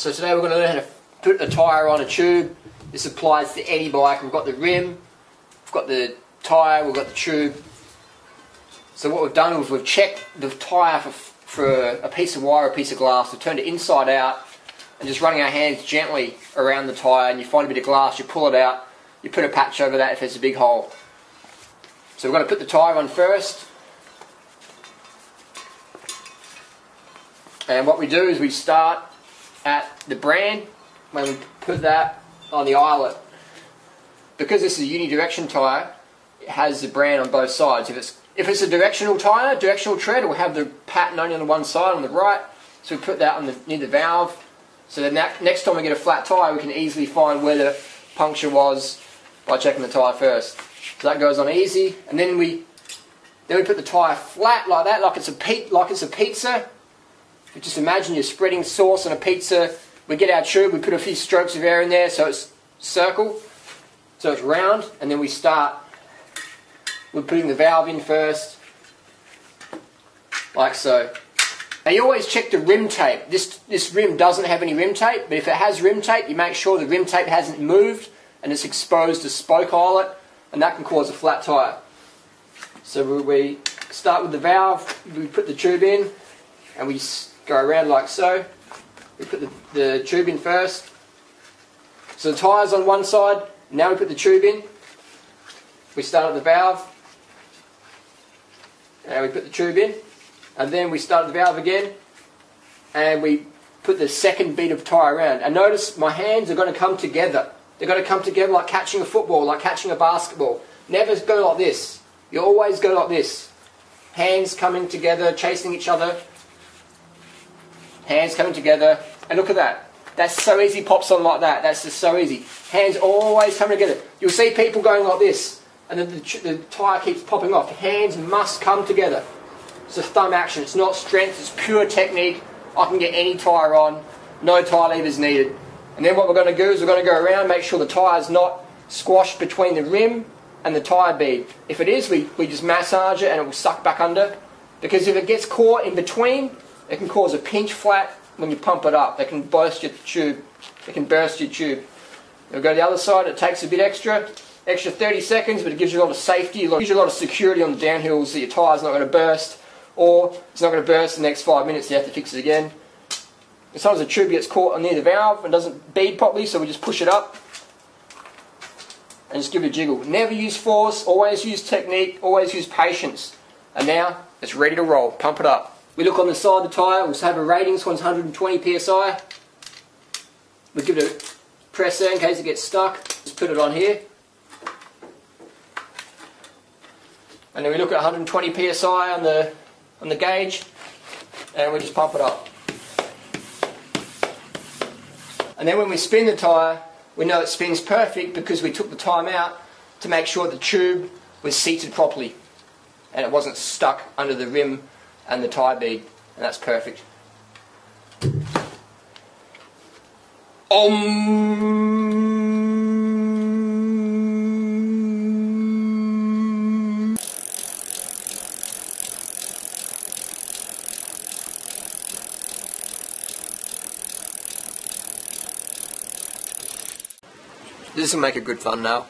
So today we're going to learn how to put a tyre on a tube. This applies to any bike. We've got the rim, we've got the tyre, we've got the tube. So what we've done is we've checked the tyre for a piece of wire, a piece of glass. We've turned it inside out and just running our hands gently around the tyre, and you find a bit of glass, you pull it out, you put a patch over that if there's a big hole. So we're going to put the tyre on first. And what we do is we start at the brand when we put that on the eyelet. Because this is a unidirection tyre, it has the brand on both sides. If it's a directional tyre, directional tread, it will have the pattern only on the one side on the right. So we put that on near the valve. So then next time we get a flat tyre, we can easily find where the puncture was by checking the tyre first. So that goes on easy, and then we put the tyre flat like that, like it's a pizza. Just imagine you're spreading sauce on a pizza. We get our tube, we put a few strokes of air in there so it's circle, so it's round, and then we start. We're putting the valve in first, like so. Now you always check the rim tape. This rim doesn't have any rim tape, but if it has rim tape, you make sure the rim tape hasn't moved and it's exposed to spoke eyelet, and that can cause a flat tyre. So we start with the valve, we put the tube in, and we go around like so. We put the tube in first. So the tyre's on one side, now we put the tube in. We start at the valve, and we put the tube in, and then we start at the valve again, and we put the second bead of tyre around. And notice my hands are going to come together. They're going to come together like catching a football, like catching a basketball. Never go like this. You always go like this. Hands coming together, chasing each other. Hands coming together, and look at that. That's so easy, pops on like that. That's just so easy. Hands always coming together. You'll see people going like this, and then the tyre keeps popping off. Hands must come together. It's a thumb action. It's not strength, it's pure technique. I can get any tyre on, no tyre levers needed. And then what we're going to do is we're going to go around, make sure the tyre's not squashed between the rim and the tyre bead. If it is, we just massage it and it will suck back under. Because if it gets caught in between, it can cause a pinch flat when you pump it up. It can burst your tube. It can burst your tube. We'll go to the other side. It takes a bit extra 30 seconds, but it gives you a lot of safety. It gives you a lot of security on the downhills that your tyre's not going to burst, or it's not going to burst in the next 5 minutes. You have to fix it again. And sometimes the tube gets caught near the valve and doesn't bead properly, so we just push it up and just give it a jiggle. Never use force. Always use technique. Always use patience. And now it's ready to roll. Pump it up. We look on the side of the tyre, we'll have a rating, this one's 120 psi. We give it a press there in case it gets stuck. Just put it on here. And then we look at 120 psi on the gauge, and we just pump it up. And then when we spin the tyre, we know it spins perfect because we took the time out to make sure the tube was seated properly and it wasn't stuck under the rim and the tyre bead, and that's perfect. This will make a good thumbnail.